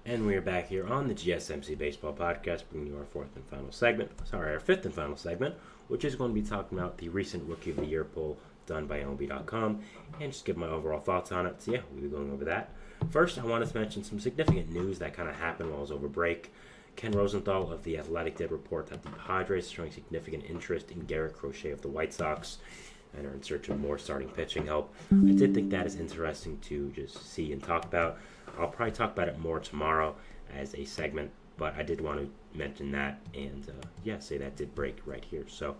And we are back here on the GSMC Baseball Podcast, bringing you our our fifth and final segment, which is going to be talking about the recent Rookie of the Year poll done by MLB.com, and just give my overall thoughts on it. So yeah, we'll be going over that. First, I wanted to mention some significant news that kind of happened while I was over break. Ken Rosenthal of The Athletic did report that the Padres are showing significant interest in Garrett Crochet of the White Sox and are in search of more starting pitching help. I did think that is interesting to just see and talk about. I'll probably talk about it more tomorrow as a segment, but I did want to mention that and say that did break right here. So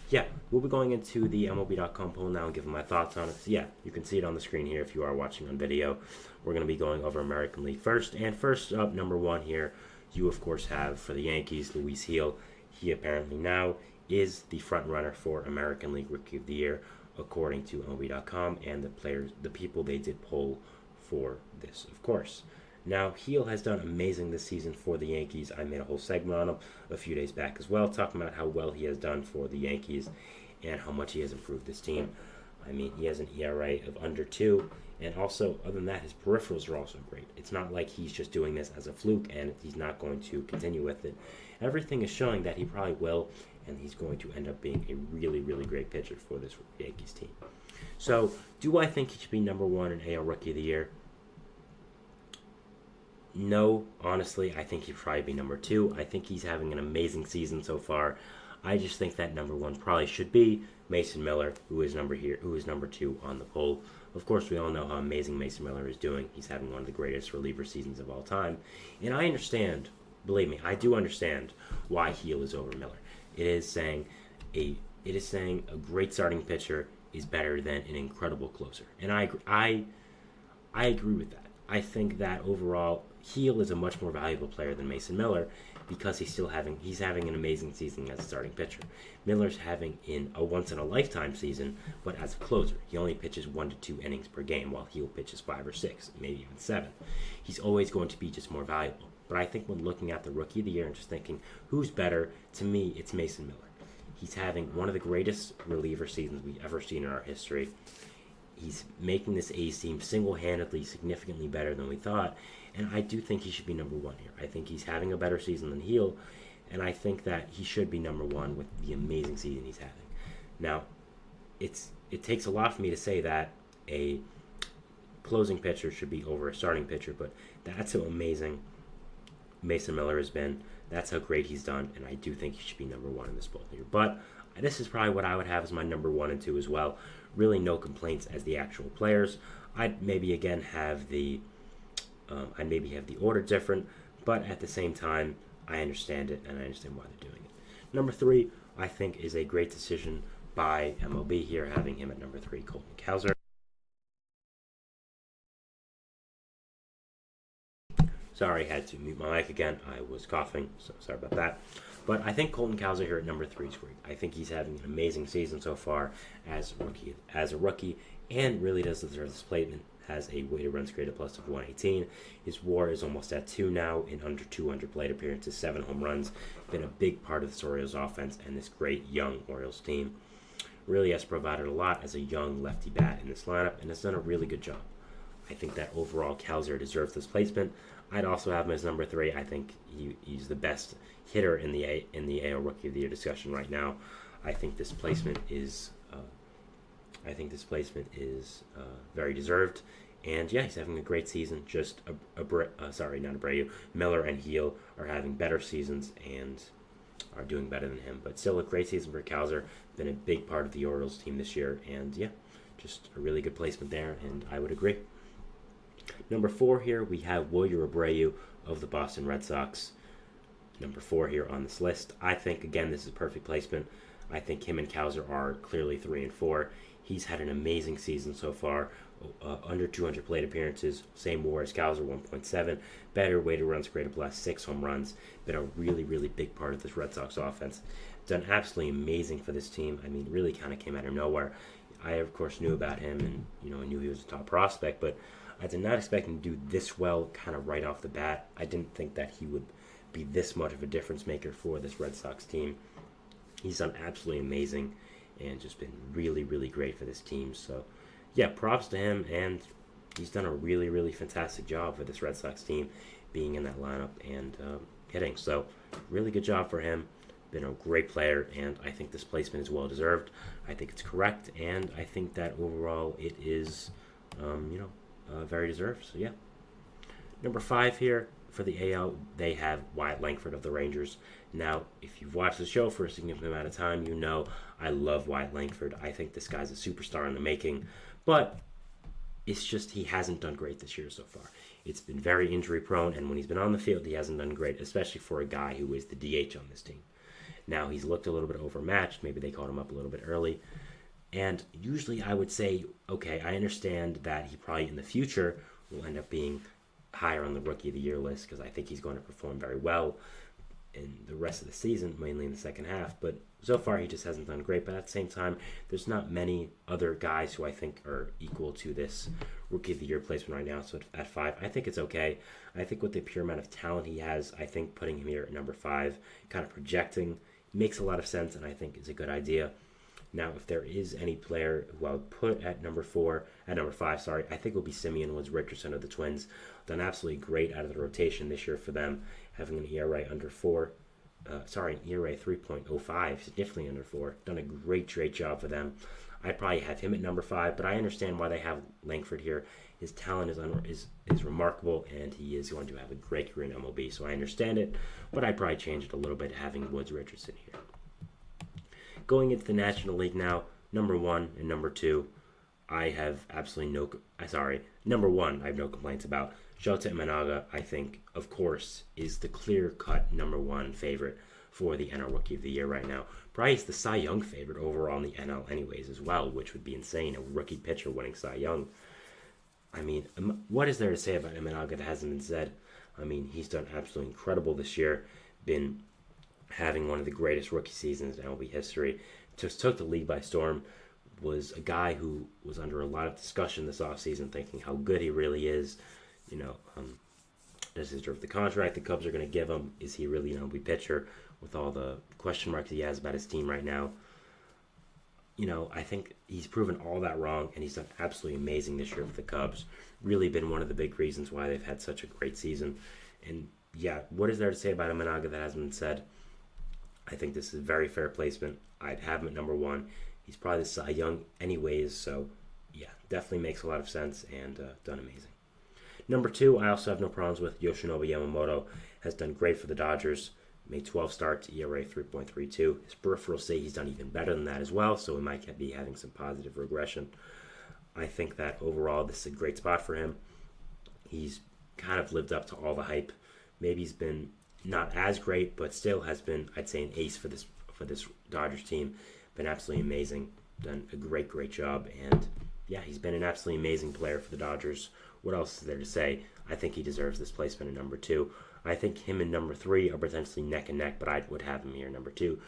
yeah, we'll be going into the MLB.com poll now and giving my thoughts on it. So yeah, you can see it on the screen here if you are watching on video. We're going to be going over American League first. And first up, number one here, you of course have for the Yankees, Luis Gil. He apparently now is the front runner for American League Rookie of the Year, according to MLB.com and the people they did poll for this, of course. Now, Gil has done amazing this season for the Yankees. I made a whole segment on him a few days back as well, talking about how well he has done for the Yankees and how much he has improved this team. I mean, he has an ERA of under 2, and also, other than that, his peripherals are also great. It's not like he's just doing this as a fluke and he's not going to continue with it. Everything is showing that he probably will, and he's going to end up being a really, really great pitcher for this Yankees team. So, do I think he should be number 1 in AL Rookie of the Year? No, honestly, I think he'd probably be number 2. I think he's having an amazing season so far. I just think that number 1 probably should be Mason Miller, who is number 2 on the poll. Of course, we all know how amazing Mason Miller is doing. He's having one of the greatest reliever seasons of all time. And I understand, believe me, I do understand why Gil is over Miller. It is saying a great starting pitcher is better than an incredible closer. And I agree with that. I think that overall, Gil is a much more valuable player than Mason Miller because he's having an amazing season as a starting pitcher. Miller's having a once in a lifetime season, but as a closer, he only pitches 1 to 2 innings per game, while Gil pitches 5 or 6, maybe even 7. He's always going to be just more valuable. But I think when looking at the Rookie of the Year and just thinking who's better, to me, it's Mason Miller. He's having one of the greatest reliever seasons we've ever seen in our history. He's making this A's team single-handedly significantly better than we thought, and I do think he should be number 1 here. I think he's having a better season than Gil, and I think that he should be number 1 with the amazing season he's having. Now, it takes a lot for me to say that a closing pitcher should be over a starting pitcher, but that's how amazing Mason Miller has been. That's how great he's done, and I do think he should be number 1 in this poll here. But this is probably what I would have as my number 1 and 2 as well. Really no complaints as the actual players. I'd maybe again have the order different, but at the same time, I understand it and I understand why they're doing it. Number 3, I think, is a great decision by MLB here, having him at number 3, Colton Cowser. Sorry, I had to mute my mic again. I was coughing, so sorry about that. But I think Colton Cowser here at number 3 is great. I think he's having an amazing season so far as a rookie, and really does deserve this placement. Has a weighted runs created plus of 118. His WAR is almost at 2 now in under 200 plate appearances, 7 home runs. Been a big part of this Orioles offense and this great young Orioles team. Really has provided a lot as a young lefty bat in this lineup and has done a really good job. I think that overall Cowser deserves this placement. I'd also have him as number 3. I think he's the best hitter in the AL Rookie of the Year discussion right now. I think this placement is very deserved. And yeah, he's having a great season. Just Miller and Gil are having better seasons and are doing better than him. But still a great season for Cowser. Been a big part of the Orioles team this year. And yeah, just a really good placement there, and I would agree. Number 4 here, we have Wilyer Abreu of the Boston Red Sox. Number 4 here on this list. I think, again, this is a perfect placement. I think him and Cowser are clearly 3 and 4. He's had an amazing season so far. Under 200 plate appearances. Same WAR as Cowser, 1.7. Better weighted runs created plus, 6 home runs. Been a really, really big part of this Red Sox offense. Done absolutely amazing for this team. I mean, really kind of came out of nowhere. I, of course, knew about him and, I knew he was a top prospect, but I did not expect him to do this well kind of right off the bat. I didn't think that he would be this much of a difference maker for this Red Sox team. He's done absolutely amazing and just been really, really great for this team. So, yeah, props to him, and he's done a really, really fantastic job for this Red Sox team. being in that lineup and hitting. So really good job for him. Been a great player, and I think this placement is well deserved. I think it's correct, and I think that overall it is, very deserved. So yeah. Number 5 here for the AL, they have Wyatt Langford of the Rangers. Now, if you've watched the show for a significant amount of time, you know I love Wyatt Langford. I think this guy's a superstar in the making, but it's just he hasn't done great this year so far. It's been very injury prone, and when he's been on the field, he hasn't done great, especially for a guy who is the DH on this team. Now, he's looked a little bit overmatched. Maybe they called him up a little bit early. And usually I would say, okay, I understand that he probably in the future will end up being higher on the Rookie of the Year list because I think he's going to perform very well in the rest of the season, mainly in the second half. But so far, he just hasn't done great. But at the same time, there's not many other guys who I think are equal to this Rookie of the Year placement right now. So at 5, I think it's okay. I think with the pure amount of talent he has, I think putting him here at number 5, kind of projecting, makes a lot of sense, and I think is a good idea. Now, if there is any player who I would put at number 5, I think it will be Simeon Woods Richardson of the Twins. Done absolutely great out of the rotation this year for them, having an ERA under 4. An ERA 3.05, significantly under 4. Done a great job for them. I'd probably have him at number 5, but I understand why they have Langford here. His talent is remarkable, and he is going to have a great career in MLB, so I understand it, but I'd probably change it a little bit having Woods Richardson here. Going into the National League now, number 1 and number 2, I have absolutely number 1, I have no complaints about. Shota Imanaga, I think, of course, is the clear-cut number 1 favorite for the NL Rookie of the Year right now. Probably is the Cy Young favorite overall in the NL anyways as well, which would be insane, a rookie pitcher winning Cy Young. I mean, what is there to say about Imanaga that hasn't been said? I mean, he's done absolutely incredible this year, been having one of the greatest rookie seasons in MLB history, just took the league by storm, was a guy who was under a lot of discussion this offseason, thinking how good he really is. Does he deserve the contract the Cubs are going to give him? Is he really an MLB pitcher with all the question marks he has about his team right now? I think he's proven all that wrong, and he's done absolutely amazing this year for the Cubs. Really been one of the big reasons why they've had such a great season. And yeah, what is there to say about Imanaga that hasn't been said? I think this is a very fair placement. I'd have him at number 1. He's probably the Cy Young anyways, so yeah, definitely makes a lot of sense and done amazing. Number 2, I also have no problems with. Yoshinobu Yamamoto has done great for the Dodgers. Made 12 starts, ERA 3.32. His peripherals say he's done even better than that as well, so he might be having some positive regression. I think that overall this is a great spot for him. He's kind of lived up to all the hype. Maybe he's been not as great, but still has been, I'd say, an ace for this Dodgers team. Been absolutely amazing. Done a great job, and yeah, he's been an absolutely amazing player for the Dodgers. What else is there to say? I think he deserves this placement in number 2. I think him and number 3 are potentially neck and neck, but I would have him here number 2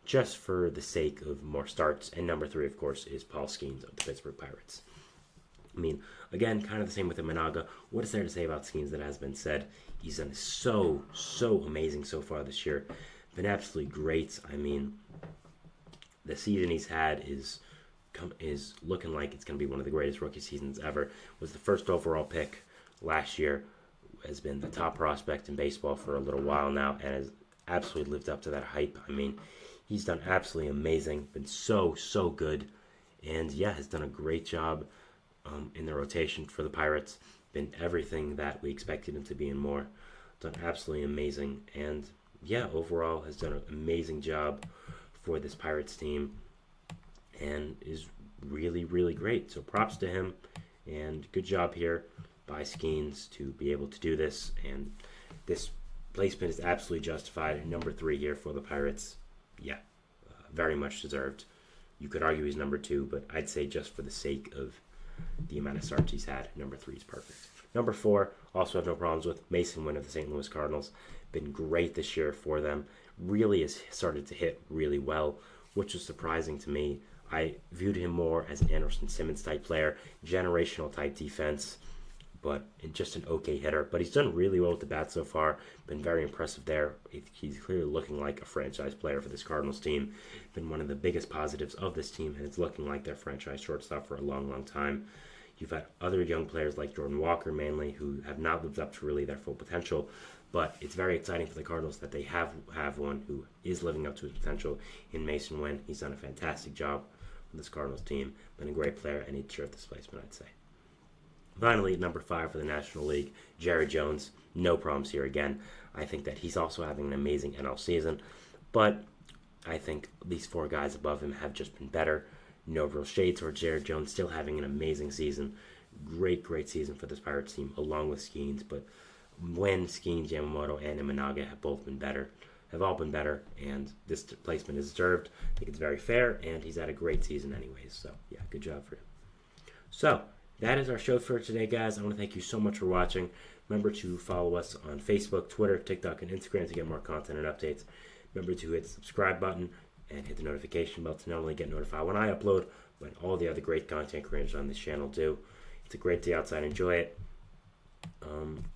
just for the sake of more starts. And number 3, of course, is Paul Skeens of the Pittsburgh Pirates. I mean, again, kind of the same with Imanaga. What is there to say about Skeens that has been said? He's done so amazing so far this year. Been absolutely great. I mean, the season he's had is looking like it's going to be one of the greatest rookie seasons ever. Was the first overall pick last year. Has been the top prospect in baseball for a little while now and has absolutely lived up to that hype. I mean, he's done absolutely amazing. Been so good. And yeah, has done a great job in the rotation for the Pirates. Been everything that we expected him to be and more. Done absolutely amazing. And yeah, overall has done an amazing job for this Pirates team and is really great. So props to him and good job here by Skeens to be able to do this, and this placement is absolutely justified. Number 3 here for the Pirates. Yeah, very much deserved. You could argue he's number 2, but I'd say just for the sake of the amount of starts he's had, number 3 is perfect. Number 4, also have no problems with. Mason Wynn of the St. Louis Cardinals. Been great this year for them. Really has started to hit really well, which was surprising to me. I viewed him more as an Anderson Simmons type player, generational type defense, but just an okay hitter. But he's done really well with the bat so far. Been very impressive there. He's clearly looking like a franchise player for this Cardinals team. Been one of the biggest positives of this team, and it's looking like their franchise shortstop for a long time. You've had other young players like Jordan Walker mainly who have not lived up to really their full potential. But it's very exciting for the Cardinals that they have one who is living up to his potential in Mason Wynn. He's done a fantastic job with this Cardinals team. Been a great player, and he'd deserve this placement, I'd say. Finally, number 5 for the National League, Jerry Jones. No problems here again. I think that he's also having an amazing NL season. But I think these 4 guys above him have just been better. No real shades for Jerry Jones, still having an amazing season. Great season for this Pirates team, along with Skeens. But when Skeens, Yamamoto, and Imanaga have all been better, and this placement is deserved. I think it's very fair, and he's had a great season anyways. So, yeah, good job for him. So, that is our show for today, guys. I want to thank you so much for watching. Remember to follow us on Facebook, Twitter, TikTok, and Instagram to get more content and updates. Remember to hit the subscribe button and hit the notification bell to not only get notified when I upload, but all the other great content creators on this channel do. It's a great day outside. Enjoy it.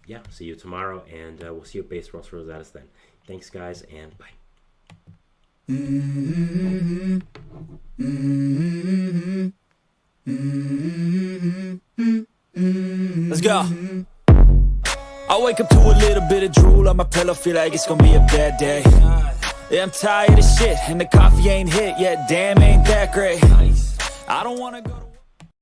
Yeah, see you tomorrow, and we'll see you at Baseball Rosatis then. Thanks, guys, and bye. Let's go. I wake up to a little bit of drool on my pillow, feel like it's gonna be a bad day. Yeah, I'm tired of shit, and the coffee ain't hit yet, damn, ain't that great. I don't wanna go